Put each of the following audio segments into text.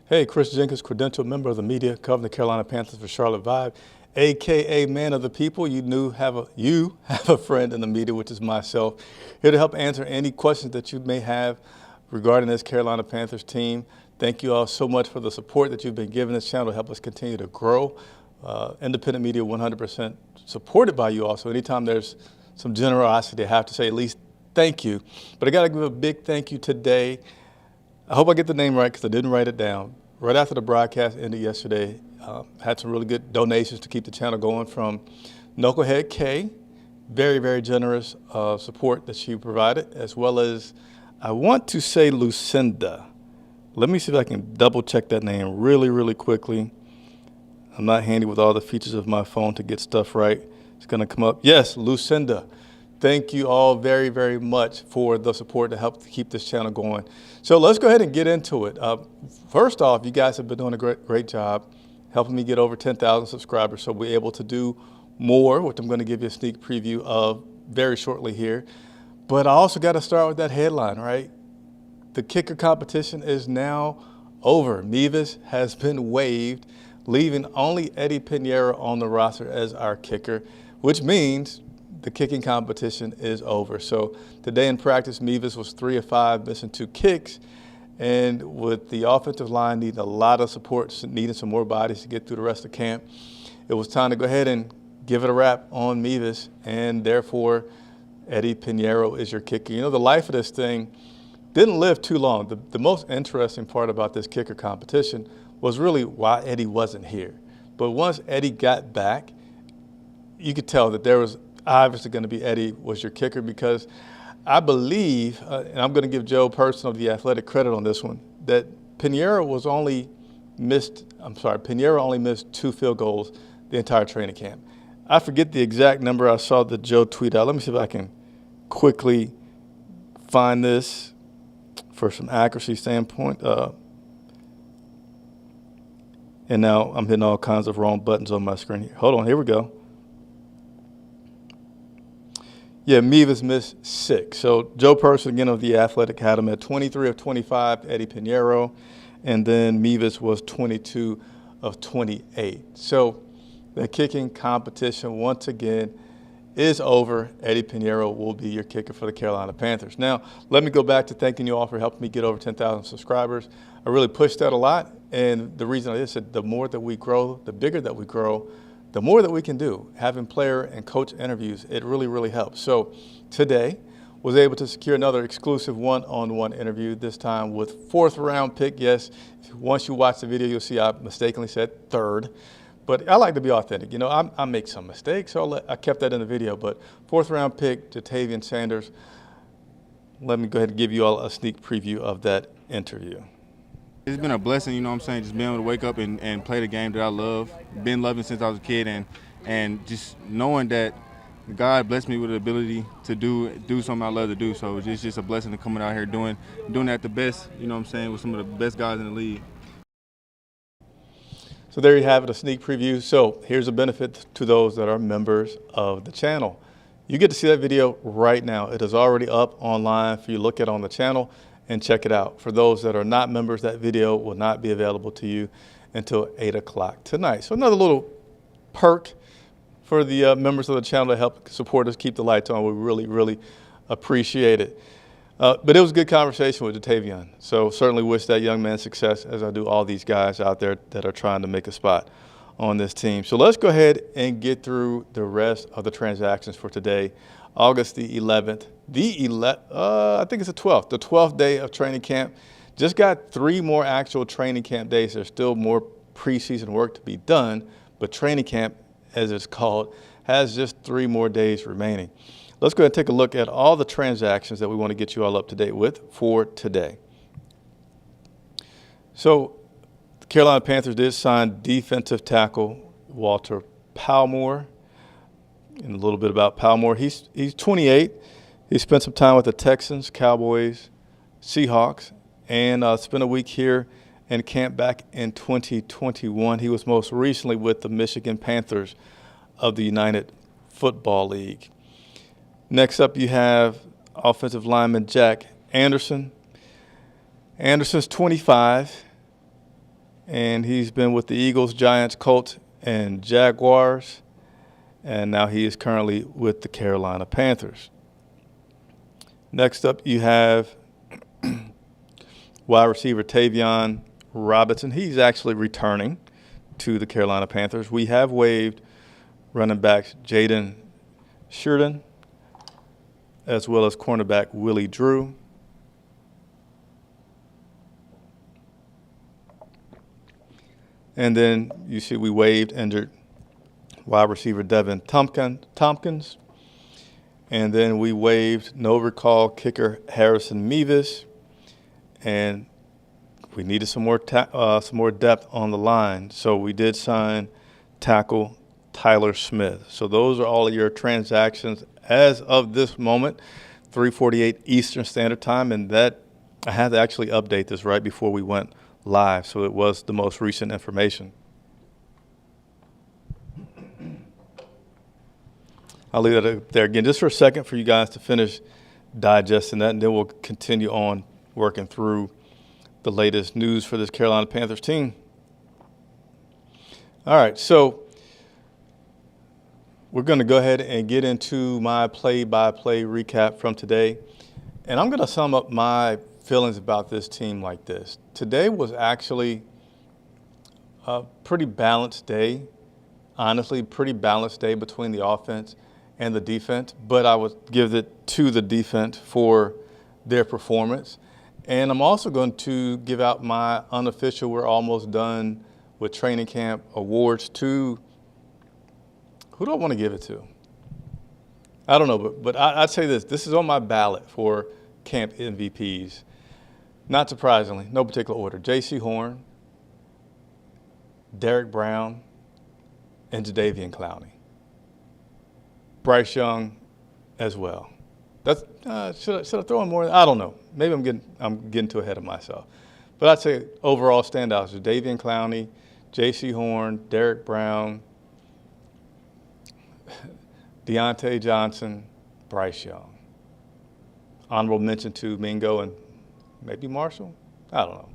Hey, Chris Jenkins, credentialed member of the media, covering the Carolina Panthers for Charlotte Vibe, aka man of the people. You have a friend in the media, which is myself, here to help answer any questions that you may have regarding this Carolina Panthers team. Thank you all so much for the support that you've been giving this channel to help us continue to grow. Independent media 100% supported by you all. So anytime there's some generosity, I have to say at least thank you. But I got to give a big thank you today. I hope I get the name right because I didn't write it down. Right after the broadcast ended yesterday, had some really good donations to keep the channel going from Knucklehead K. Very, very generous support that she provided, as well as, I want to say, Lucinda. Let me see if I can double check that name really, really quickly. I'm not handy with all the features of my phone to get stuff right. It's going to come up. Yes, Lucinda. Thank you all very, very much for the support to help to keep this channel going. So let's go ahead and get into it. First off, you guys have been doing a great job helping me get over 10,000 subscribers, so we're able to do more, which I'm going to give you a sneak preview of very shortly here. But I also got to start with that headline, right? The kicker competition is now over. Mevis has been waived, leaving only Eddy Pineiro on the roster as our kicker, which means the kicking competition is over. So today in practice, Mevis was 3 of 5, missing 2 kicks. And with the offensive line needing a lot of support, needing some more bodies to get through the rest of camp, it was time to go ahead and give it a wrap on Mevis. And therefore, Eddy Pineiro is your kicker. You know, the life of this thing didn't live too long. The most interesting part about this kicker competition was really why Eddy wasn't here. But once Eddy got back, you could tell that there was obviously going to be Eddy was your kicker, because I believe, and I'm going to give Joe Person of The Athletic credit on this one, that Pineiro only missed 2 field goals the entire training camp. I forget the exact number. I saw that Joe tweet out. Let me see if I can quickly find this for some accuracy standpoint. And now I'm hitting all kinds of wrong buttons on my screen here. Hold on, here we go. Yeah, Mevis missed 6. So Joe Person, again, of The Athletic, had him at 23 of 25, Eddy Pineiro, and then Mevis was 22 of 28. So the kicking competition, once again, is over. Eddy Pineiro will be your kicker for the Carolina Panthers. Now, let me go back to thanking you all for helping me get over 10,000 subscribers. I really pushed that a lot, and the reason I said the more that we grow, the bigger that we grow, the more that we can do. Having player and coach interviews, it really, really helps. So today, was able to secure another exclusive one-on-one interview, this time with 4th round pick. Yes, once you watch the video, you'll see I mistakenly said 3rd. But I like to be authentic. You know, I make some mistakes, so I kept that in the video. But 4th round pick, Ja'Tavion Sanders. Let me go ahead and give you all a sneak preview of that interview. It's been a blessing, you know what I'm saying, just being able to wake up and play the game that I love. Been loving since I was a kid, and just knowing that God blessed me with the ability to do something I love to do. So it's just a blessing to coming out here doing that the best, you know what I'm saying, with some of the best guys in the league. So there you have it, a sneak preview. So here's a benefit to those that are members of the channel. You get to see that video right now. It is already up online for you to look at on the channel and check it out. For those that are not members, that video will not be available to you until 8 o'clock tonight. So another little perk for the members of the channel to help support us, keep the lights on. We really, really appreciate it. But it was a good conversation with Ja'Tavion. So certainly wish that young man success, as I do all these guys out there that are trying to make a spot on this team. So let's go ahead and get through the rest of the transactions for today, August the 11th. I think it's the 12th day of training camp. Just got 3 more actual training camp days. There's still more preseason work to be done, but training camp, as it's called, has just 3 more days remaining. Let's go ahead and take a look at all the transactions that we want to get you all up to date with for today. So the Carolina Panthers did sign defensive tackle Walter Palmore. And a little bit about Palmore. He's 28. He spent some time with the Texans, Cowboys, Seahawks, and spent a week here in camp back in 2021. He was most recently with the Michigan Panthers of the United Football League. Next up, you have offensive lineman Jack Anderson. Anderson's 25. and he's been with the Eagles, Giants, Colts, and Jaguars, and now he is currently with the Carolina Panthers. Next up, you have wide receiver Tavion Robinson. He's actually returning to the Carolina Panthers. We have waived running backs Jaden Sheridan, as well as cornerback Willie Drew. And then you see we waived injured wide receiver Devin Tompkins. And then we waived no recall kicker Harrison Mevis. And we needed some more depth on the line. So we did sign tackle Tyler Smith. So those are all of your transactions as of this moment, 3:48 Eastern Standard Time. And that I had to actually update this right before we went live, so it was the most recent information. I'll leave that up there again just for a second for you guys to finish digesting that, and then we'll continue on working through the latest news for this Carolina Panthers team. All right, so we're going to go ahead and get into my play-by-play recap from today, and I'm going to sum up my feelings about this team like this. Today was actually a pretty balanced day, honestly, pretty balanced day between the offense and the defense, but I would give it to the defense for their performance. And I'm also going to give out my unofficial, we're almost done with training camp awards to, who do I want to give it to? I don't know, but I'd say this is on my ballot for camp MVPs. Not surprisingly, no particular order. J.C. Horn, Derek Brown, and Jadeveon Clowney. Bryce Young as well. That's should I throw in more? I don't know. Maybe I'm getting too ahead of myself. But I'd say overall standouts: Jadeveon Clowney, J.C. Horn, Derek Brown, Deontay Johnson, Bryce Young. Honorable mention to Mingo and maybe Marshall? I don't know.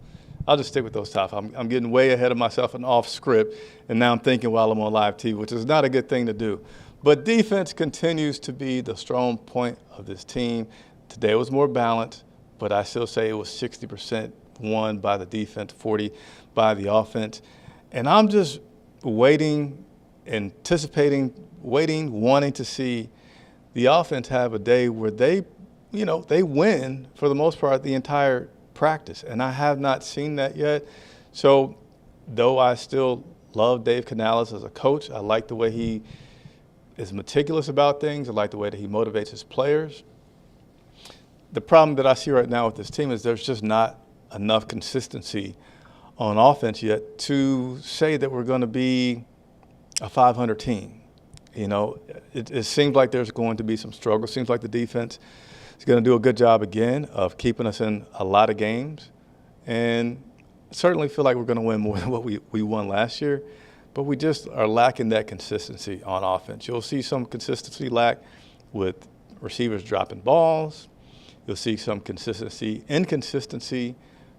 I'll just stick with those top. I'm getting way ahead of myself and off script, and now I'm thinking while I'm on live TV, which is not a good thing to do. But defense continues to be the strong point of this team. Today was more balanced, but I still say it was 60% won by the defense, 40% by the offense. And I'm just waiting, wanting to see the offense have a day where they win for the most part the entire practice. And I have not seen that yet. So though I still love Dave Canales as a coach, I like the way he is meticulous about things. I like the way that he motivates his players. The problem that I see right now with this team is there's just not enough consistency on offense yet to say that we're going to be a 500 team. It seems like there's going to be some struggle. It seems like the defense is going to do a good job again of keeping us in a lot of games. And I certainly feel like we're going to win more than what we won last year. But we just are lacking that consistency on offense. You'll see some consistency lack with receivers dropping balls. You'll see some inconsistency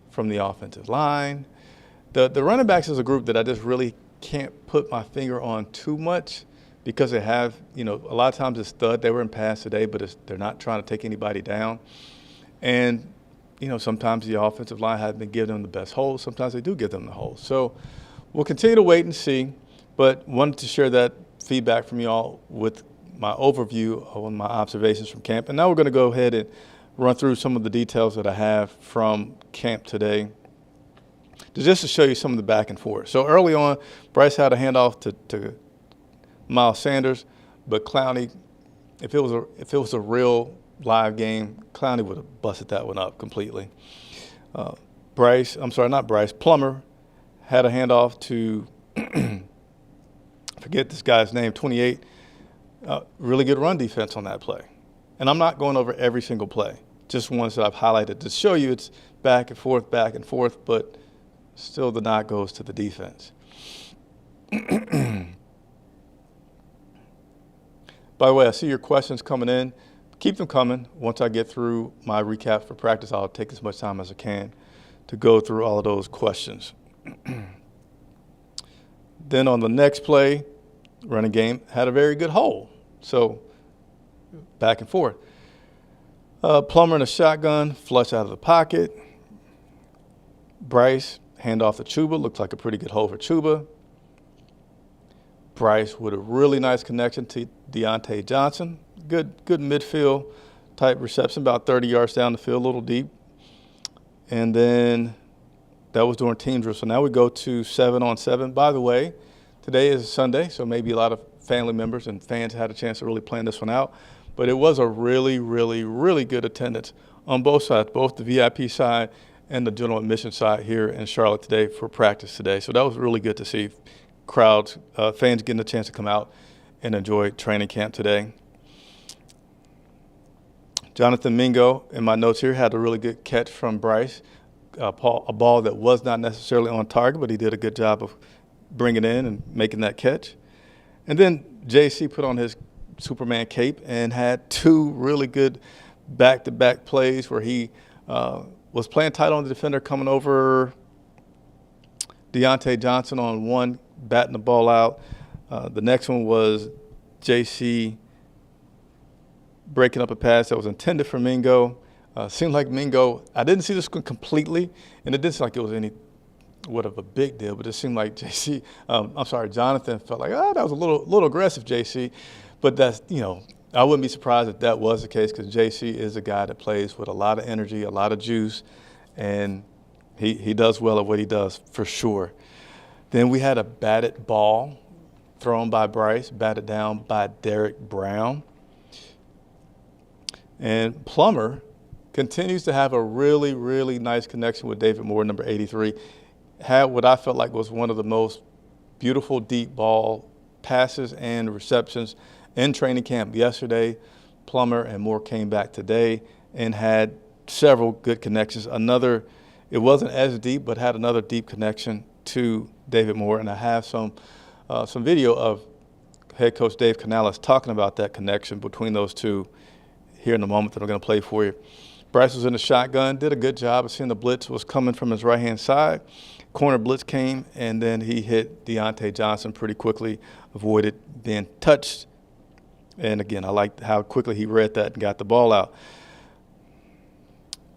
from the offensive line. The running backs is a group that I just really can't put my finger on too much because they have, a lot of times it's stud. They were in pass today, but they're not trying to take anybody down. And, sometimes the offensive line hasn't been giving them the best holes. Sometimes they do give them the holes. So we'll continue to wait and see, but wanted to share that feedback from y'all with my overview on my observations from camp. And now we're going to go ahead and run through some of the details that I have from camp today, just to show you some of the back and forth. So early on, Bryce had a handoff to Miles Sanders, but Clowney, if it was a real live game, Clowney would have busted that one up completely. Plummer had a handoff to, forget this guy's name, 28. Really good run defense on that play. And I'm not going over every single play, just ones that I've highlighted to show you it's back and forth, but still the nod goes to the defense. By the way, I see your questions coming in. Keep them coming. Once I get through my recap for practice, I'll take as much time as I can to go through all of those questions. Then on the next play, running game had a very good hole. So back and forth. Plummer in a shotgun, flush out of the pocket. Bryce, hand off to Chuba, looks like a pretty good hole for Chuba. Bryce with a really nice connection to Deontay Johnson. Good midfield type reception, about 30 yards down the field, a little deep. And then that was during team drill. So now we go to 7-on-7. By the way, today is Sunday, so maybe a lot of family members and fans had a chance to really plan this one out. But it was a really, really, really good attendance on both sides, both the VIP side and the general admission side here in Charlotte today for practice today. So that was really good to see crowds, fans getting a chance to come out and enjoy training camp today. Jonathan Mingo, in my notes here, had a really good catch from Bryce, a ball that was not necessarily on target, but he did a good job of bringing it in and making that catch. And then JC put on his Superman cape and had two really good back-to-back plays where he was playing tight on the defender, coming over Deontay Johnson on one, batting the ball out. The next one was JC breaking up a pass that was intended for Mingo. Seemed like Mingo, I didn't see this one completely, and it didn't seem like it was any what of a big deal, but it seemed like Jonathan felt like, that was a little aggressive, JC. But that's, I wouldn't be surprised if that was the case, because JC is a guy that plays with a lot of energy, a lot of juice, and he does well at what he does for sure. Then we had a batted ball thrown by Bryce, batted down by Derek Brown. And Plummer continues to have a really, really nice connection with David Moore, number 83. Had what I felt like was one of the most beautiful deep ball passes and receptions in training camp yesterday. Plummer and Moore came back today and had several good connections. It wasn't as deep, but had another deep connection to David Moore. And I have some video of head coach Dave Canales talking about that connection between those two here in the moment that I'm going to play for you. Bryce was in the shotgun, did a good job of seeing the blitz was coming from his right-hand side. Corner blitz came, and then he hit Deontay Johnson pretty quickly, avoided being touched. And again, I liked how quickly he read that and got the ball out.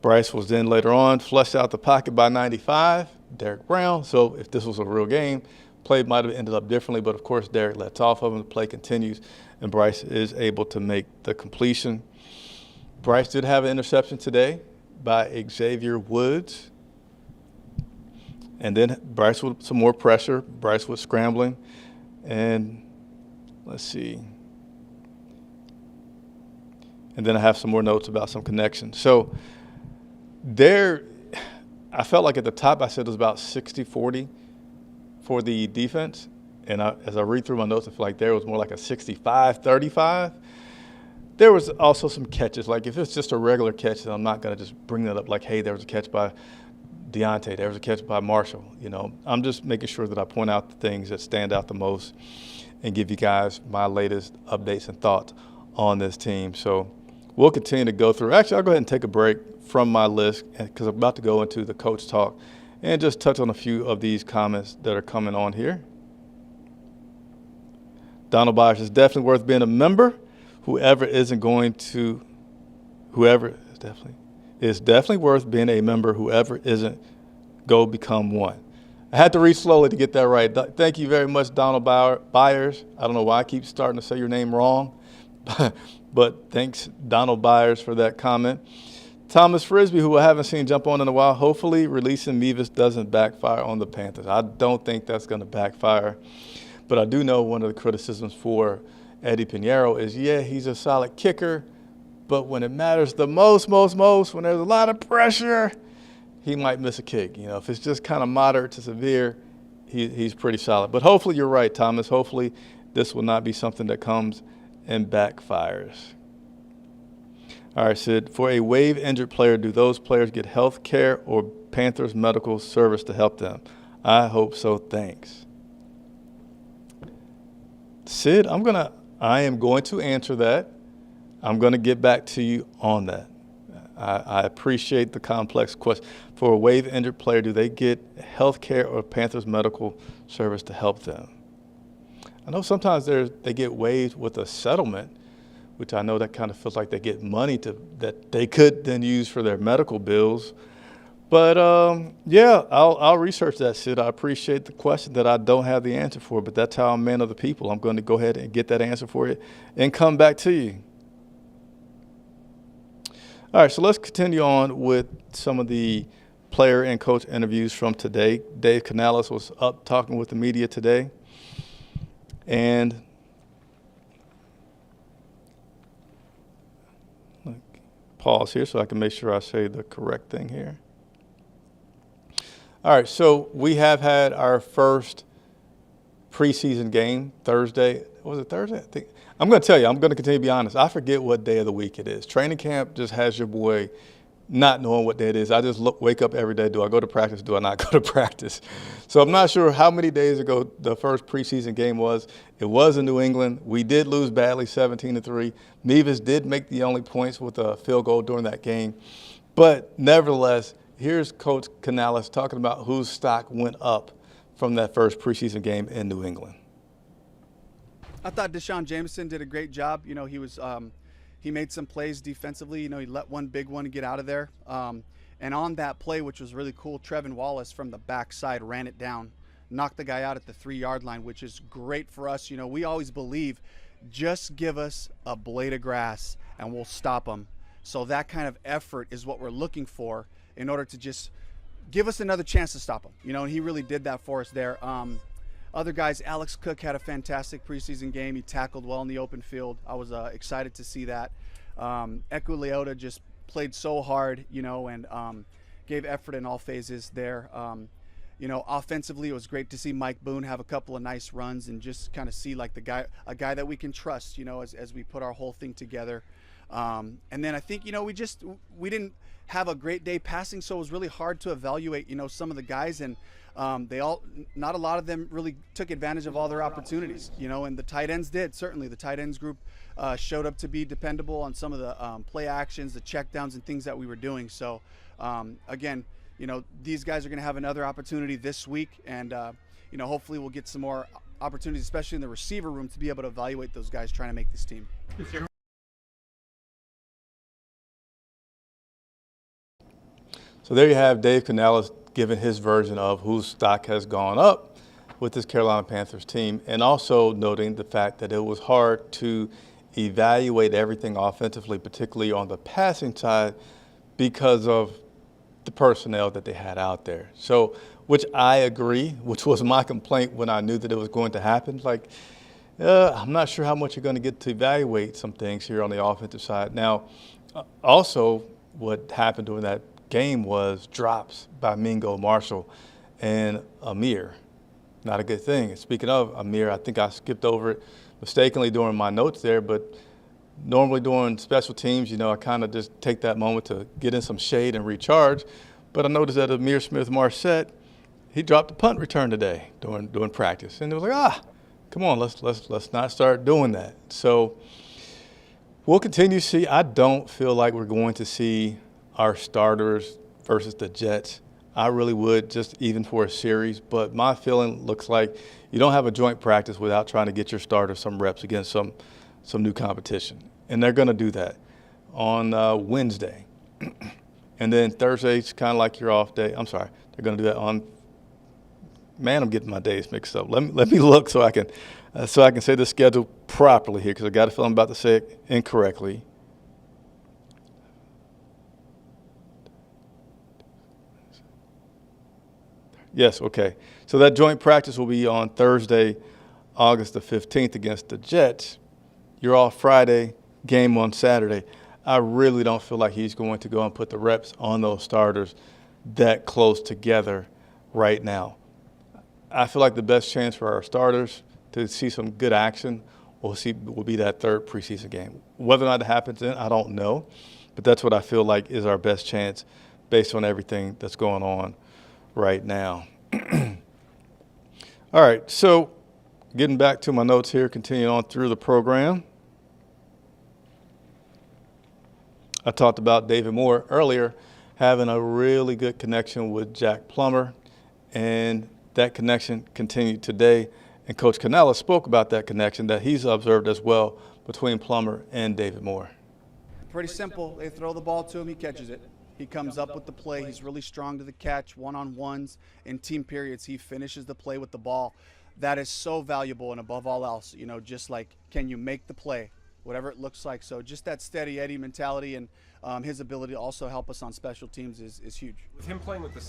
Bryce was then later on flushed out the pocket by 95, Derek Brown. So if this was a real game, play might have ended up differently, but of course Derek lets off of him, the play continues, and Bryce is able to make the completion. Bryce did have an interception today by Xavier Woods. And then Bryce with some more pressure. Bryce was scrambling. And let's see. And then I have some more notes about some connections. So I felt like at the top I said it was about 60-40 for the defense. And as I read through my notes, I feel like there was more like a 65-35. There was also some catches. Like if it's just a regular catch, then I'm not going to just bring that up like, hey, there was a catch by Deontay, there was a catch by Marshall. I'm just making sure that I point out the things that stand out the most and give you guys my latest updates and thoughts on this team. So we'll continue to go through. Actually, I'll go ahead and take a break from my list because I'm about to go into the coach talk and just touch on a few of these comments that are coming on here. Donald Byers is definitely worth being a member. Whoever is definitely worth being a member. Whoever isn't, go become one. I had to read slowly to get that right. Thank you very much, Donald Byers. I don't know why I keep starting to say your name wrong, but thanks, Donald Byers, for that comment. Thomas Frisbee, who I haven't seen jump on in a while, hopefully releasing Mevis doesn't backfire on the Panthers. I don't think that's going to backfire, but I do know one of the criticisms for Eddy Pineiro is, he's a solid kicker, but when it matters the most, when there's a lot of pressure, he might miss a kick. If it's just kind of moderate to severe, he's pretty solid. But hopefully you're right, Thomas. Hopefully this will not be something that comes and backfires. All right, Sid, for a waive injured player, do those players get health care or Panthers medical service to help them? I hope so, thanks. Sid, I am going to answer that. I'm going to get back to you on that. I appreciate the complex question. For a waive injured player, do they get health care or Panthers medical service to help them? I know sometimes they get waived with a settlement, which I know that kind of feels like they get money that they could then use for their medical bills. But yeah, I'll research that, Sid. I appreciate the question that I don't have the answer for, but that's how I'm man of the people. I'm going to go ahead and get that answer for you and come back to you. All right, so let's continue on with some of the player and coach interviews from today. Dave Canales was up talking with the media today. And pause here so I can make sure I say the correct thing here. All right, so we have had our first preseason game Thursday. Was it Thursday? I think. I'm going to tell you, I'm going to continue to be honest. I forget what day of the week it is. Training camp just has your boy not knowing what day it is. I just wake up every day. Do I go to practice? Do I not go to practice? So I'm not sure how many days ago the first preseason game was. It was in New England. We did lose badly, 17-3. Mevis did make the only points with a field goal during that game. But nevertheless, here's Coach Canales talking about whose stock went up from that first preseason game in New England. I thought Deshaun Jameson did a great job. You know, he made some plays defensively. You know, he let one big one get out of there. And on that play, which was really cool, Trevin Wallace from the backside ran it down, knocked the guy out at the 3-yard line, which is great for us. You know, we always believe just give us a blade of grass and we'll stop them. So that kind of effort is what we're looking for in order to just give us another chance to stop them. You know, and he really did that for us there. Other guys, Alex Cook had a fantastic preseason game. He tackled well in the open field. I was excited to see that. Eku Leota just played so hard, you know, and gave effort in all phases there. You know, offensively, it was great to see Mike Boone have a couple of nice runs and just kind of see like a guy that we can trust, you know, as we put our whole thing together. And then I think, you know, we didn't have a great day passing, so it was really hard to evaluate, you know, some of the guys, and not a lot of them really took advantage of all their opportunities, you know, and the tight ends did. Certainly the tight ends group showed up to be dependable on some of the play actions, the checkdowns and things that we were doing. So again, you know, these guys are going to have another opportunity this week, and you know, hopefully we'll get some more opportunities, especially in the receiver room, to be able to evaluate those guys trying to make this team. So there you have Dave Canales giving his version of whose stock has gone up with this Carolina Panthers team, and also noting the fact that it was hard to evaluate everything offensively, particularly on the passing side, because of the personnel that they had out there. So, which I agree, which was my complaint when I knew that it was going to happen. Like, I'm not sure how much you're going to get to evaluate some things here on the offensive side. Now, also what happened during that game was drops by Mingo, Marshall, and Amir. Not a good thing. Speaking of Amir, I think I skipped over it mistakenly during my notes there, but normally during special teams, you know, I kind of just take that moment to get in some shade and recharge. But I noticed that Amir Smith-Marset, he dropped a punt return today during practice, and it was like, come on, let's not start doing that. So we'll continue to see. I don't feel like we're going to see our starters versus the Jets. I really would, just even for a series. But my feeling looks like you don't have a joint practice without trying to get your starters some reps against some new competition. And they're going to do that on Wednesday. And then Thursday's kind of like your off day. I'm sorry. They're going to do that on – man, I'm getting my days mixed up. Let me look so I can say the schedule properly here, because I got a feeling I'm about to say it incorrectly. Yes, okay. So that joint practice will be on Thursday, August the 15th against the Jets. You're off Friday, game on Saturday. I really don't feel like he's going to go and put the reps on those starters that close together right now. I feel like the best chance for our starters to see some good action will be that third preseason game. Whether or not it happens then, I don't know. But that's what I feel like is our best chance based on everything that's going on right now. All right, so getting back to my notes here, continuing on through the program. I talked about David Moore earlier having a really good connection with Jack Plummer, and that connection continued today And Coach Canales spoke about that connection that he's observed as well between Plummer and David Moore. Pretty simple. They throw the ball to him, he catches it. He comes up with the play. He's really strong to the catch, one-on-ones. In team periods, he finishes the play with the ball. That is so valuable, and above all else, you know, just like, can you make the play, whatever it looks like. So just that steady Eddie mentality and his ability to also help us on special teams is huge. With him playing with the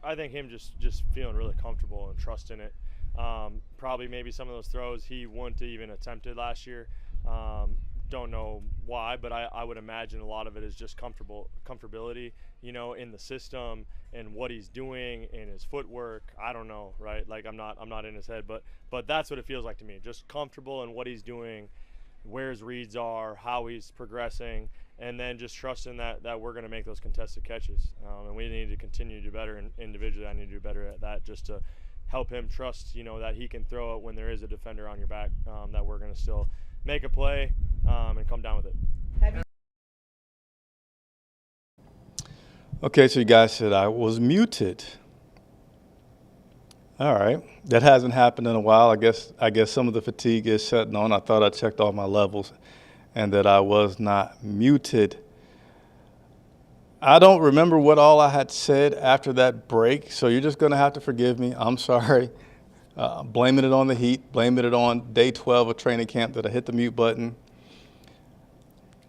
I think him just feeling really comfortable and trusting it. Probably maybe some of those throws he wouldn't have even attempted last year. Don't know why, but I would imagine a lot of it is just comfortability, you know, in the system and what he's doing in his footwork. I don't know, right? Like I'm not in his head, but that's what it feels like to me. Just comfortable in what he's doing, where his reads are, how he's progressing, and then just trusting that we're going to make those contested catches. And we need to continue to do better, and individually I need to do better at that just to help him trust, you know, that he can throw it when there is a defender on your back, that we're going to still make a play and come down with it. Okay, so you guys said I was muted. All right, that hasn't happened in a while. I guess some of the fatigue is setting on. I thought I checked all my levels and that I was not muted. I don't remember what all I had said after that break, so you're just going to have to forgive me. I'm sorry. Blaming it on the heat, blaming it on day 12 of training camp that I hit the mute button.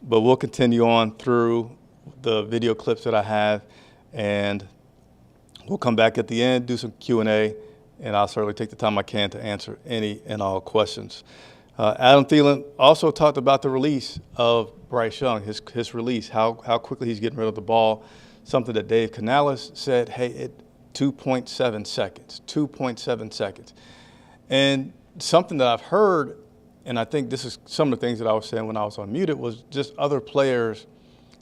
But we'll continue on through the video clips that I have, and we'll come back at the end, do some Q&A, and I'll certainly take the time I can to answer any and all questions. Adam Thielen also talked about the release of Bryce Young, his release, how quickly he's getting rid of the ball, something that Dave Canales said, hey, 2.7 seconds, 2.7 seconds. And something that I've heard, and I think this is some of the things that I was saying when I was unmuted, was just other players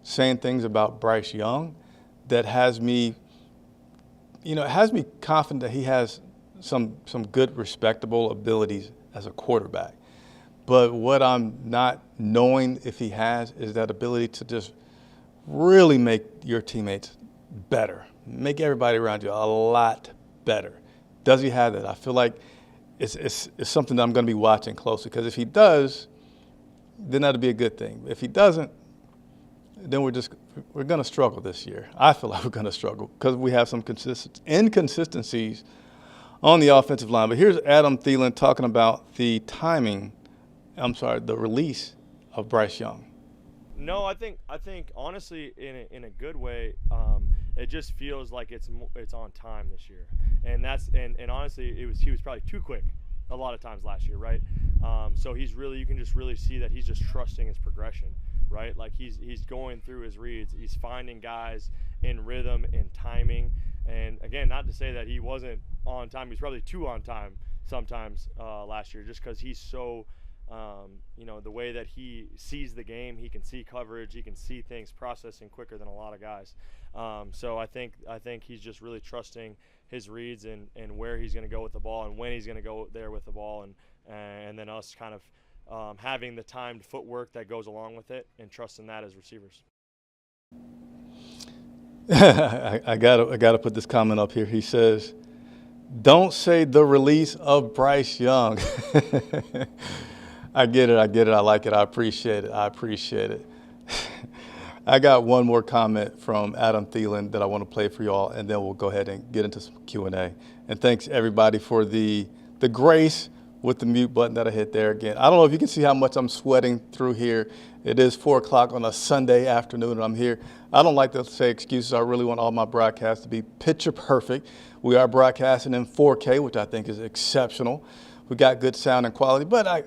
saying things about Bryce Young that has me, confident that he has some good, respectable abilities as a quarterback. But what I'm not knowing if he has is that ability to just really make your teammates better, make everybody around you a lot better. Does he have that? I feel like it's something that I'm going to be watching closely, because if he does, then that'll be a good thing. If he doesn't, then we're going to struggle this year. I feel like we're going to struggle because we have some inconsistencies on the offensive line. But here's Adam Thielen talking about the release of Bryce Young. No, I think honestly, in a good way, it just feels like it's on time this year, and honestly, he was probably too quick a lot of times last year, right? So you can just really see that he's just trusting his progression, right? Like he's going through his reads, he's finding guys in rhythm and timing, and again, not to say that he wasn't on time, he's probably too on time sometimes last year, just because he's so. The way that he sees the game, he can see coverage, he can see things processing quicker than a lot of guys. So I think he's just really trusting his reads and where he's going to go with the ball and when he's going to go there with the ball, and then us kind of having the timed footwork that goes along with it and trusting that as receivers. I gotta put this comment up here. He says, "Don't say the release of Bryce Young." I get it. I like it. I appreciate it. I got one more comment from Adam Thielen that I want to play for y'all, and then we'll go ahead and get into some Q&A. And thanks, everybody, for the grace with the mute button that I hit there again. I don't know if you can see how much I'm sweating through here. It is 4 o'clock on a Sunday afternoon, and I'm here. I don't like to say excuses. I really want all my broadcasts to be picture perfect. We are broadcasting in 4K, which I think is exceptional. We got good sound and quality, but I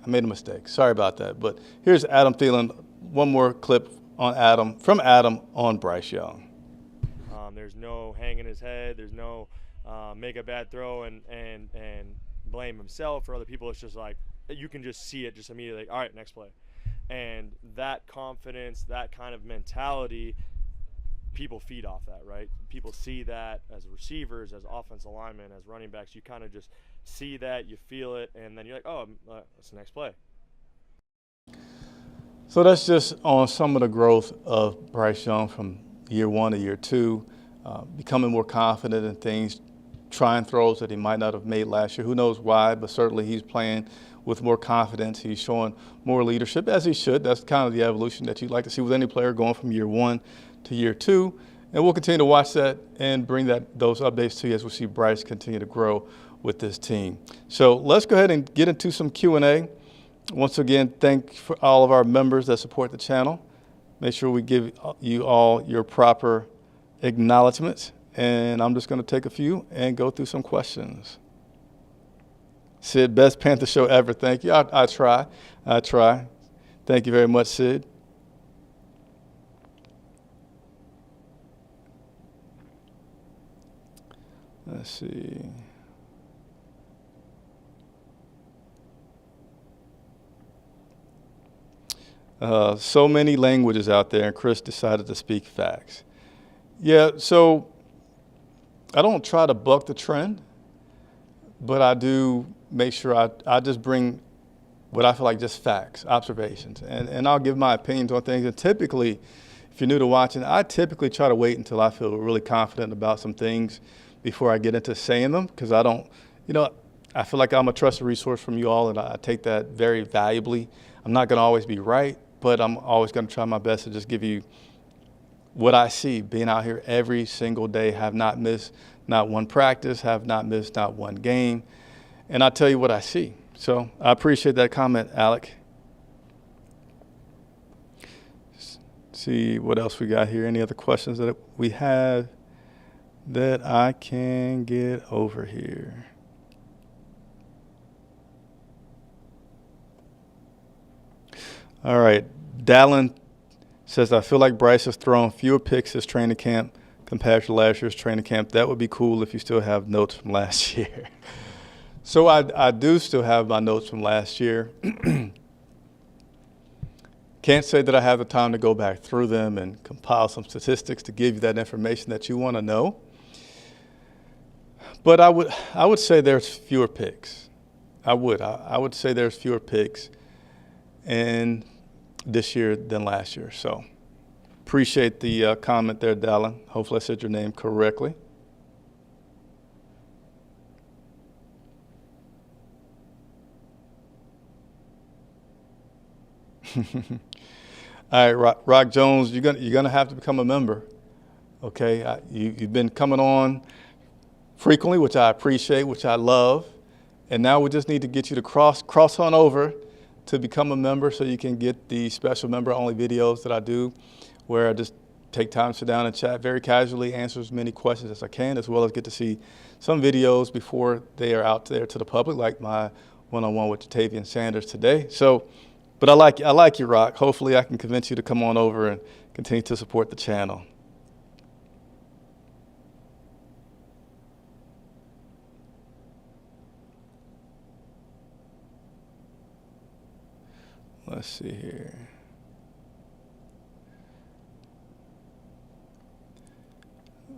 made a mistake. Sorry about that. But here's Adam Thielen. One more clip from Adam on Bryce Young. There's no hanging his head. There's no make a bad throw and blame himself or other people. It's just like you can just see it just immediately. Like, all right, next play. And that confidence, that kind of mentality, people feed off that, right? People see that as receivers, as offensive linemen, as running backs. You kind of just see that, you feel it, and then you're like, oh, what's the next play? So that's just on some of the growth of Bryce Young from year 1 to year 2, becoming more confident in things, trying throws that he might not have made last year. Who knows why, but certainly he's playing with more confidence. He's showing more leadership, as he should. That's kind of the evolution that you'd like to see with any player going from year 1 to year 2. And we'll continue to watch that and bring those updates to you as we see Bryce continue to grow with this team. So let's go ahead and get into some Q&A. Once again, thank for all of our members that support the channel. Make sure we give you all your proper acknowledgments. And I'm just going to take a few and go through some questions. Sid, best Panther show ever. Thank you. I try. Thank you very much, Sid. Let's see. So many languages out there, and Chris decided to speak facts. Yeah, so I don't try to buck the trend, but I do make sure I just bring what I feel like just facts, observations, and I'll give my opinions on things. And typically, if you're new to watching, I typically try to wait until I feel really confident about some things before I get into saying them, because I don't, I feel like I'm a trusted resource from you all, and I take that very valuably. I'm not going to always be right, but I'm always going to try my best to just give you what I see being out here every single day, have not missed not one practice, have not missed not one game, and I tell you what I see. So I appreciate that comment, Alec. See what else we got here. Any other questions that we have that I can get over here? All right. Dallin says, I feel like Bryce has thrown fewer picks this training camp compared to last year's training camp. That would be cool if you still have notes from last year. So I do still have my notes from last year. Can't say that I have the time to go back through them and compile some statistics to give you that information that you want to know. But I would say there's fewer picks. I would say there's fewer picks in this year than last year. So appreciate the comment there, Dallin. Hopefully I said your name correctly. All right, Rock Jones, you're gonna have to become a member. Okay, you've been coming on frequently, which I appreciate, which I love, and now we just need to get you to cross on over to become a member so you can get the special member-only videos that I do, where I just take time to sit down and chat very casually, answer as many questions as I can, as well as get to see some videos before they are out there to the public, like my one-on-one with Jatavian Sanders today. So, but I like you, Rock. Hopefully I can convince you to come on over and continue to support the channel. Let's see here.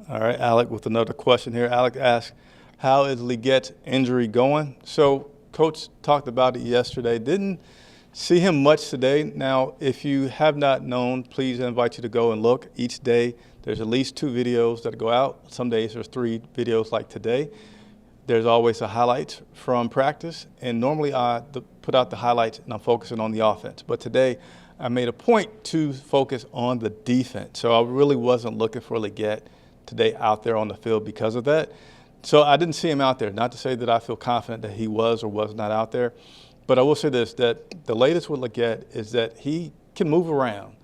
All right, Alec with another question here. Alec asks, how is Legette's injury going? So Coach talked about it yesterday. Didn't see him much today. Now, if you have not known, please I invite you to go and look. Each day there's at least 2 videos that go out. Some days there's 3 videos like today. There's always a highlight from practice, and normally I put out the highlights and I'm focusing on the offense. But today I made a point to focus on the defense. So I really wasn't looking for Legette today out there on the field because of that. So I didn't see him out there. Not to say that I feel confident that he was or was not out there, but I will say this, that the latest with Legette is that he can move around.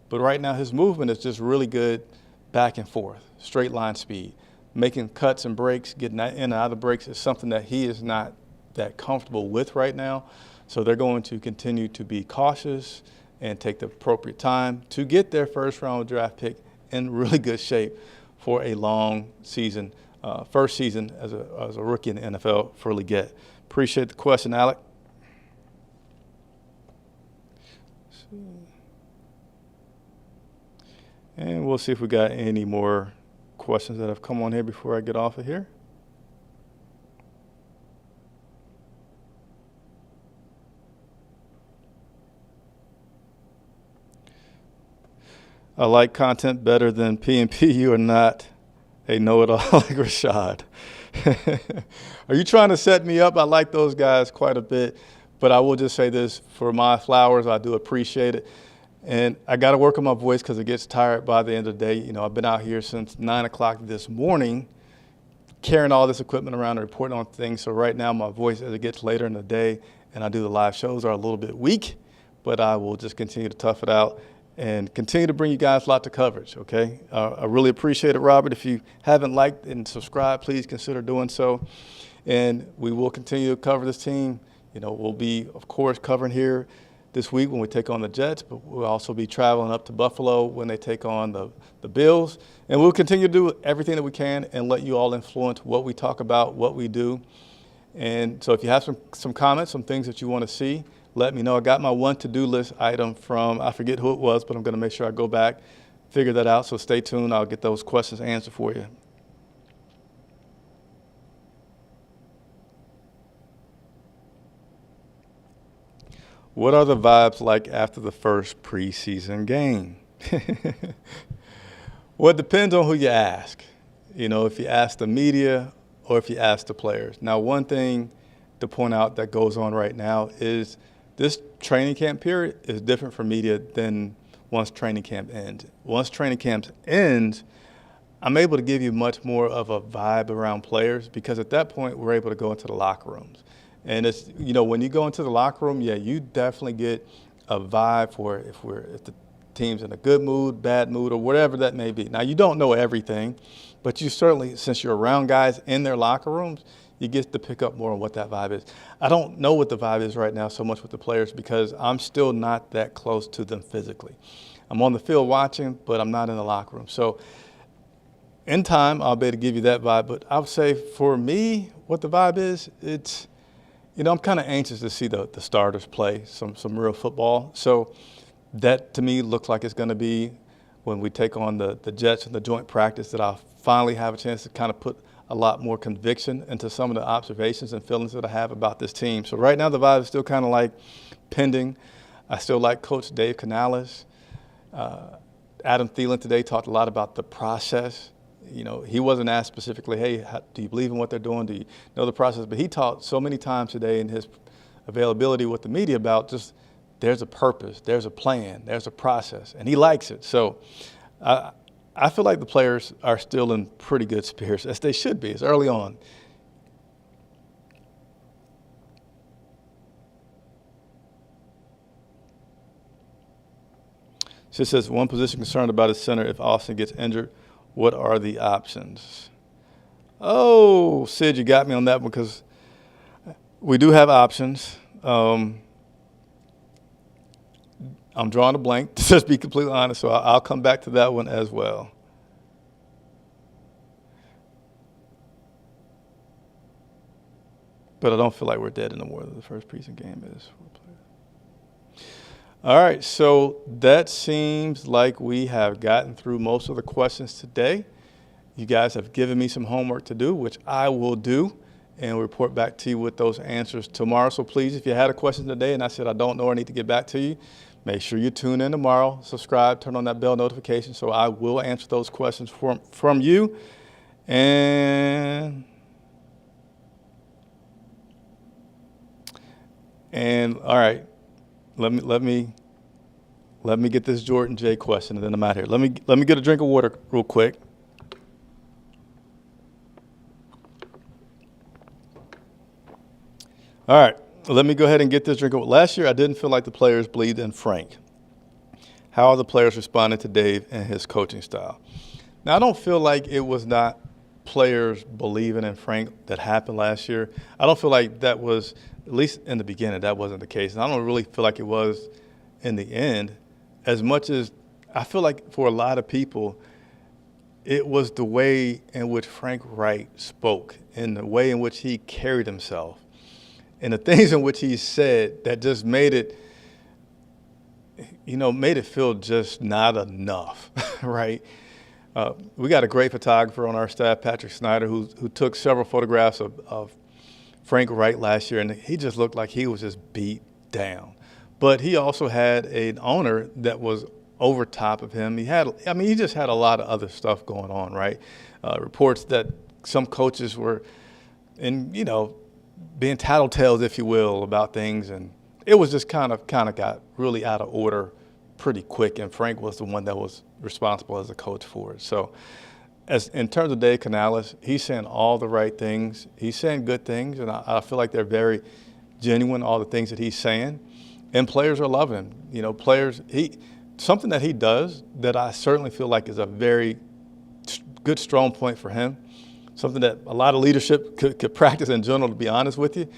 But right now his movement is just really good back and forth, straight line speed. Making cuts and breaks, getting in and out of breaks is something that he is not that comfortable with right now. So they're going to continue to be cautious and take the appropriate time to get their first-round draft pick in really good shape for a long season, first season as a rookie in the NFL for Legette. Appreciate the question, Alec. And we'll see if we got any more questions that have come on here before I get off of here. I like content better than P&P. You are not a know-it-all like Rashad. Are you trying to set me up? I like those guys quite a bit, but I will just say this, for my flowers, I do appreciate it. And I got to work on my voice because it gets tired by the end of the day. You know, I've been out here since 9 o'clock this morning carrying all this equipment around and reporting on things. So right now my voice, as it gets later in the day and I do the live shows, are a little bit weak, but I will just continue to tough it out and continue to bring you guys lots of coverage, okay? I really appreciate it, Robert. If you haven't liked and subscribed, please consider doing so. And we will continue to cover this team. You know, we'll be, of course, covering here this week when we take on the Jets, but we'll also be traveling up to Buffalo when they take on the Bills. And we'll continue to do everything that we can and let you all influence what we talk about, what we do. And so if you have some comments, some things that you want to see, let me know. I got my one to-do list item from, I forget who it was, but I'm going to make sure I go back, figure that out. So stay tuned. I'll get those questions answered for you. What are the vibes like after the first preseason game? Well, it depends on who you ask. You know, if you ask the media or if you ask the players. Now, one thing to point out that goes on right now is this training camp period is different for media than once training camp ends. Once training camp ends, I'm able to give you much more of a vibe around players because at that point we're able to go into the locker rooms. And it's, you know, when you go into the locker room, yeah, you definitely get a vibe for if the team's in a good mood, bad mood, or whatever that may be. Now, you don't know everything, but you certainly, since you're around guys in their locker rooms, you get to pick up more on what that vibe is. I don't know what the vibe is right now so much with the players because I'm still not that close to them physically. I'm on the field watching, but I'm not in the locker room. So in time, I'll be able to give you that vibe. But I would say for me, what the vibe is, it's, you know, I'm kind of anxious to see the starters play some real football. So that, to me, looks like it's going to be when we take on the Jets in the joint practice that I'll finally have a chance to kind of put a lot more conviction into some of the observations and feelings that I have about this team. So right now the vibe is still kind of like pending. I still like Coach Dave Canales. Adam Thielen today talked a lot about the process. You know, he wasn't asked specifically, hey, do you believe in what they're doing? Do you know the process? But he talked so many times today in his availability with the media about just there's a purpose, there's a plan, there's a process, and he likes it. So I feel like the players are still in pretty good spirits, as they should be. It's early on. She says, one position concerned about his center. If Austin gets injured, what are the options? Oh, Sid, you got me on that one because we do have options. I'm drawing a blank, to just be completely honest, so I'll come back to that one as well. But I don't feel like we're dead anymore. The first preseason game is. All right, so that seems like we have gotten through most of the questions today. You guys have given me some homework to do, which I will do, and report back to you with those answers tomorrow. So please, if you had a question today and I said I don't know or I need to get back to you, make sure you tune in tomorrow, subscribe, turn on that bell notification so I will answer those questions from you. And all right. Let me get this Jordan J question, and then I'm out here. Let me get a drink of water real quick. All right, let me go ahead and get this drink of water. Last year, I didn't feel like the players believed in Frank. How are the players responding to Dave and his coaching style? Now, I don't feel like it was not players believing in Frank that happened last year. I don't feel like that was, at least in the beginning, that wasn't the case. And I don't really feel like it was in the end, as much as I feel like for a lot of people, it was the way in which Frank Wright spoke and the way in which he carried himself and the things in which he said that just made it feel just not enough, right? We got a great photographer on our staff, Patrick Snyder, who took several photographs of Frank Wright last year, and he just looked like he was just beat down. But he also had an owner that was over top of him. He just had a lot of other stuff going on, right? Reports that some coaches were being tattletales, if you will, about things, and it was just kind of got really out of order pretty quick, and Frank was the one that was responsible as a coach for it. So as in terms of Dave Canales, he's saying all the right things. He's saying good things, and I feel like they're very genuine, all the things that he's saying. And players are loving him. Something that he does that I certainly feel like is a very good, strong point for him, something that a lot of leadership could practice in general, to be honest with you,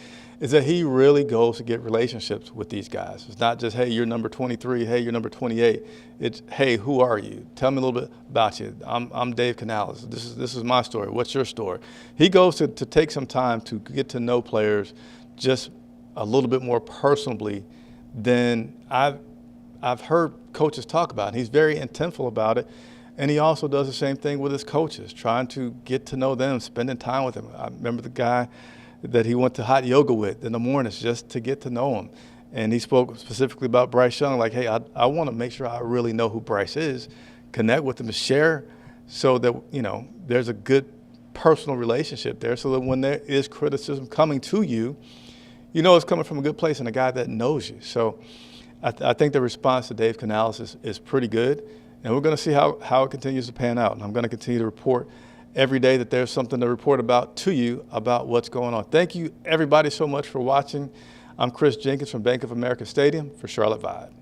is that he really goes to get relationships with these guys. It's not just, hey, you're number 23, hey, you're number 28. It's, hey, who are you? Tell me a little bit about you. I'm Dave Canales. This is my story. What's your story? He goes to take some time to get to know players just a little bit more personally than I've heard coaches talk about. And he's very intentful about it. And he also does the same thing with his coaches, trying to get to know them, spending time with them. I remember the guy that he went to hot yoga with in the mornings just to get to know him. And he spoke specifically about Bryce Young, like, hey, I want to make sure I really know who Bryce is, connect with him, share so that, there's a good personal relationship there so that when there is criticism coming to you, it's coming from a good place and a guy that knows you. So I think the response to Dave Canales is pretty good. And we're going to see how it continues to pan out. And I'm going to continue to report every day that there's something to report about to you about what's going on. Thank you, everybody, so much for watching. I'm Chris Jenkins from Bank of America Stadium for Charlotte Vibe.